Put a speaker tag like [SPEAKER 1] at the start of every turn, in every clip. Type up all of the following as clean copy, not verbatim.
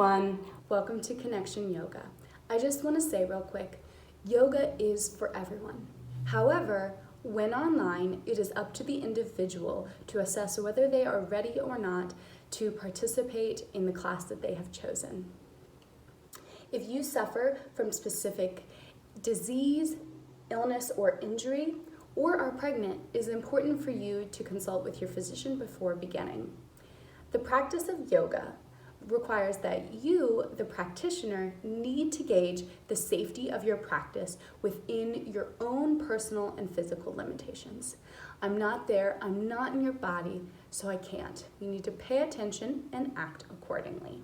[SPEAKER 1] everyone, welcome to Connection Yoga. I just want to say real quick, yoga is for everyone. However, when online, it is up to the individual to assess whether they are ready or not to participate in the class that they have chosen. If you suffer from specific disease, illness, or injury, or are pregnant, it is important for you to consult with your physician before beginning. The practice of yoga requires that you, the practitioner, need to gauge the safety of your practice within your own personal and physical limitations. I'm not there, I'm not in your body, so I can't. You need to pay attention and act accordingly.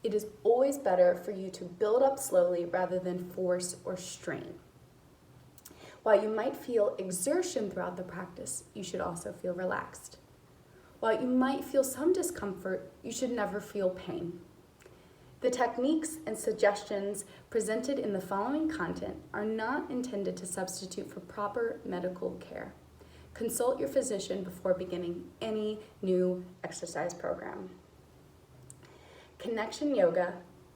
[SPEAKER 1] It is always better for you to build up slowly rather than force or strain. While you might feel exertion throughout the practice, you should also feel relaxed. While you might feel some discomfort, you should never feel pain. The techniques and suggestions presented in the following content are not intended to substitute for proper medical care. Consult your physician before beginning any new exercise program. Connection Yoga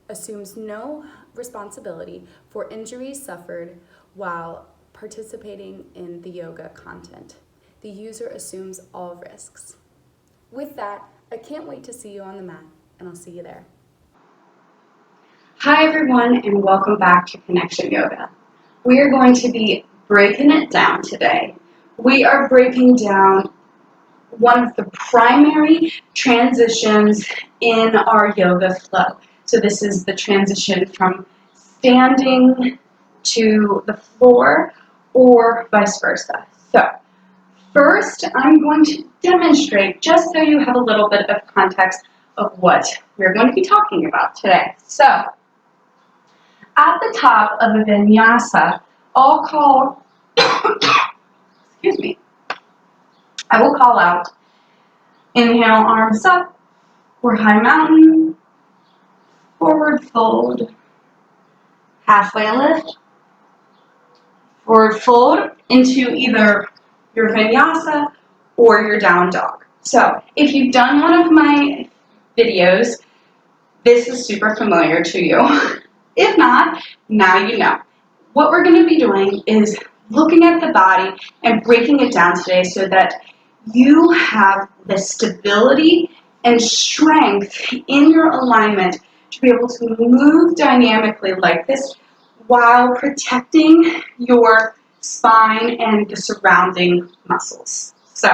[SPEAKER 1] assumes no responsibility for injuries suffered while participating in the yoga content. The user assumes all risks. With that, I can't wait to see you on the mat, and I'll see you there.
[SPEAKER 2] Hi everyone, and welcome back to Connection Yoga. We are going to be breaking it down today. We are breaking down one of the primary transitions in our yoga flow. So this is the transition from standing to the floor or vice versa. So first, I'm going to demonstrate just so you have a little bit of context of what we're going to be talking about today. So, at the top of a vinyasa, I'll call, excuse me, I will call out, inhale, arms up, or high mountain, forward fold, halfway lift, forward fold into either your vinyasa or your down dog. So if you've done one of my videos, this is super familiar to you. If not, now you know. What we're going to be doing is looking at the body and breaking it down today so that you have the stability and strength in your alignment to be able to move dynamically like this while protecting your spine and the surrounding muscles. So,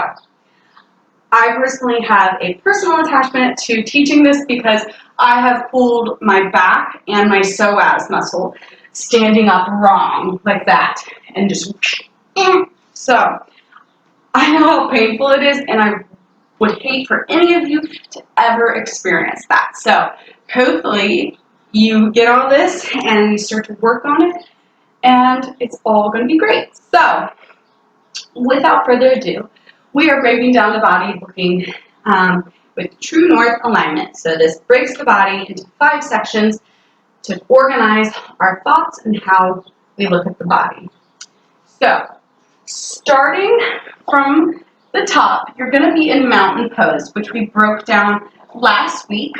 [SPEAKER 2] I personally have a personal attachment to teaching this because I have pulled my back and my psoas muscle standing up wrong like that and just so I know how painful it is, and I would hate for any of you to ever experience that. So hopefully you get all this and you start to work on it, and it's all going to be great. So without further ado, we are breaking down the body looking with true north alignment. So this breaks the body into 5 sections to organize our thoughts and how we look at the body. So starting from the top, you're going to be in mountain pose, which we broke down last week.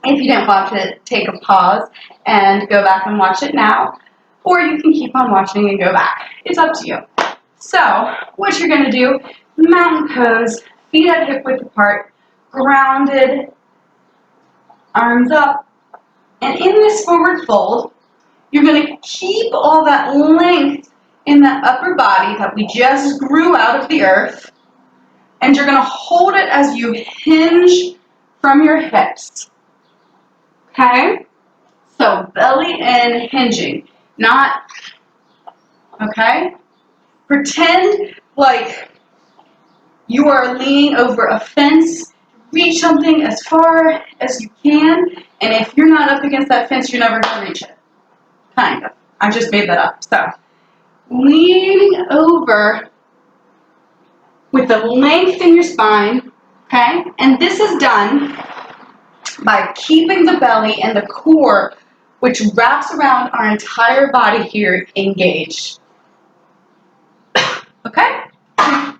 [SPEAKER 2] If you didn't watch it, take a pause and go back and watch it now, or you can keep on watching and go back. It's up to you. So what you're going to do, mountain pose, feet at hip width apart, grounded, arms up, and in this forward fold, you're going to keep all that length in the upper body that we just grew out of the earth, and you're going to hold it as you hinge from your hips. Okay? So belly in, hinging, not, okay? Pretend like you are leaning over a fence. Reach something as far as you can, and if you're not up against that fence, you're never going to reach it. Kind of. I just made that up. So, leaning over with the length in your spine, okay? And this is done by keeping the belly and the core, which wraps around our entire body here, engaged. Okay? We're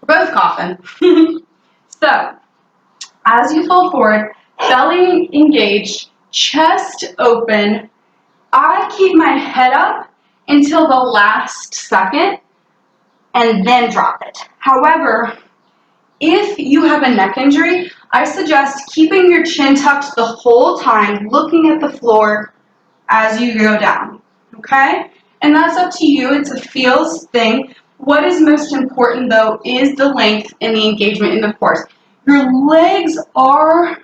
[SPEAKER 2] both coughing. So, as you fold forward, belly engaged, chest open. I keep my head up until the last second and then drop it. However, if you have a neck injury, I suggest keeping your chin tucked the whole time, looking at the floor as you go down, okay? And that's up to you, it's a feels thing. What is most important though is the length and the engagement in the core. Your legs are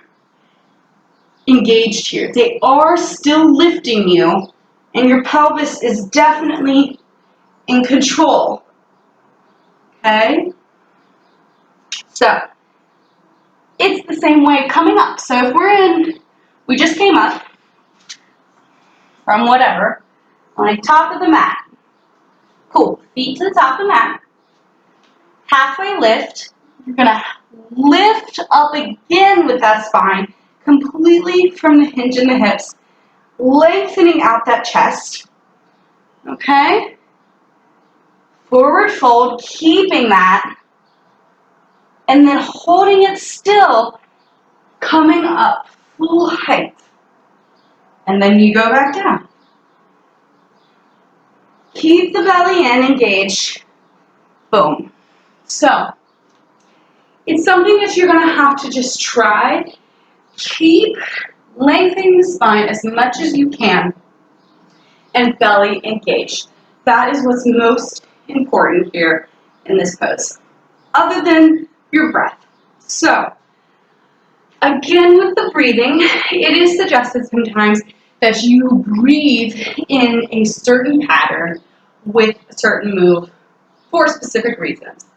[SPEAKER 2] engaged here. They are still lifting you, and your pelvis is definitely in control, okay? So, it's the same way coming up. So if we just came up from whatever, like top of the mat. Cool, feet to the top of the mat. Halfway lift. You're gonna lift up again with that spine, completely from the hinge in the hips, lengthening out that chest, okay? Forward fold, keeping that, and then holding it still, coming up full height. And then you go back down. Keep the belly in, engage, boom. So, it's something that you're gonna have to just try. Keep lengthening the spine as much as you can and belly engaged. That is what's most important here in this pose, other than your breath. So, again with the breathing, it is suggested sometimes that you breathe in a certain pattern with a certain move for specific reasons.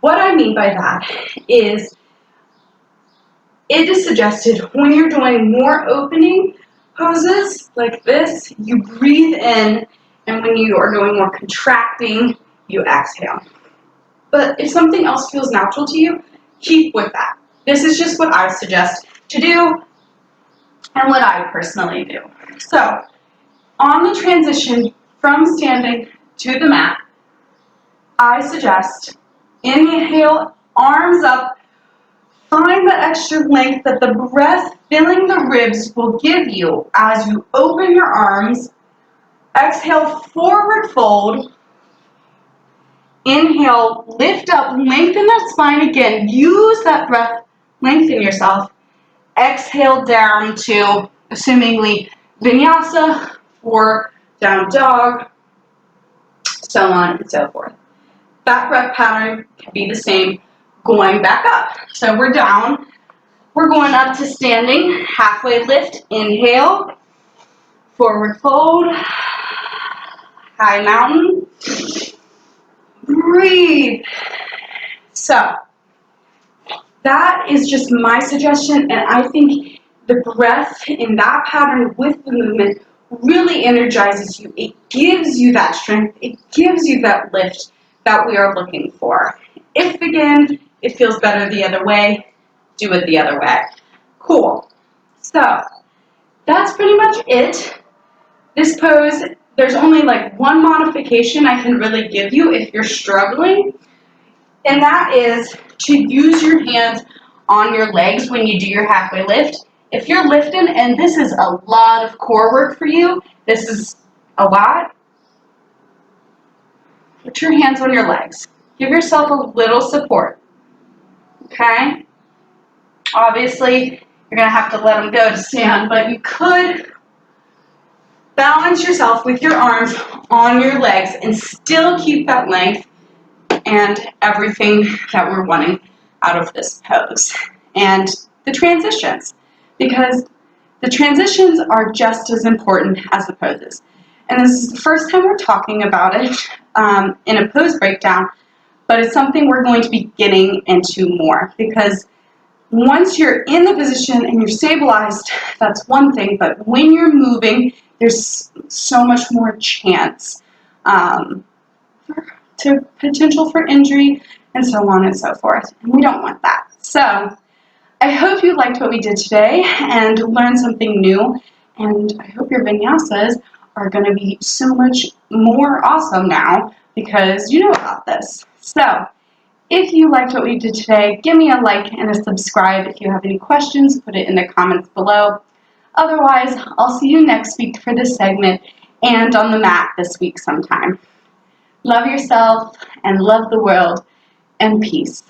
[SPEAKER 2] What I mean by that is it is suggested when you're doing more opening poses like this, you breathe in, and when you are doing more contracting, you exhale. But if something else feels natural to you, keep with that. This is just what I suggest to do and what I personally do. So, on the transition from standing to the mat, I suggest inhale, arms up, find that extra length that the breath filling the ribs will give you as you open your arms. Exhale, forward fold. Inhale, lift up, lengthen that spine again. Use that breath, lengthen yourself. Exhale down to, assumingly, vinyasa or down dog, so on and so forth. That breath pattern can be the same going back up. So we're down. We're going up to standing. Halfway lift. Inhale. Forward fold. High mountain. Breathe. So that is just my suggestion, and I think the breath in that pattern with the movement really energizes you. It gives you that strength. It gives you that lift that we are looking for. If, again, it feels better the other way, do it the other way. Cool. So, that's pretty much it. This pose, there's only like one modification I can really give you if you're struggling, and that is to use your hands on your legs when you do your halfway lift. If you're lifting, and this is a lot of core work for you, this is a lot, put your hands on your legs. Give yourself a little support, okay? Obviously, you're gonna have to let them go to stand, but you could balance yourself with your arms on your legs and still keep that length and everything that we're wanting out of this pose. And the transitions, because the transitions are just as important as the poses. And this is the first time we're talking about it in a pose breakdown, but it's something we're going to be getting into more, because once you're in the position and you're stabilized, that's one thing, but when you're moving, there's so much more chance to potential for injury and so on and so forth, and we don't want that. So I hope you liked what we did today and learned something new, and I hope your vinyasas are going to be so much more awesome now because you know about this. So, if you liked what we did today, give me a like and a subscribe. If you have any questions, put it in the comments below. Otherwise, I'll see you next week for this segment and on the mat this week sometime. Love yourself and love the world, and peace.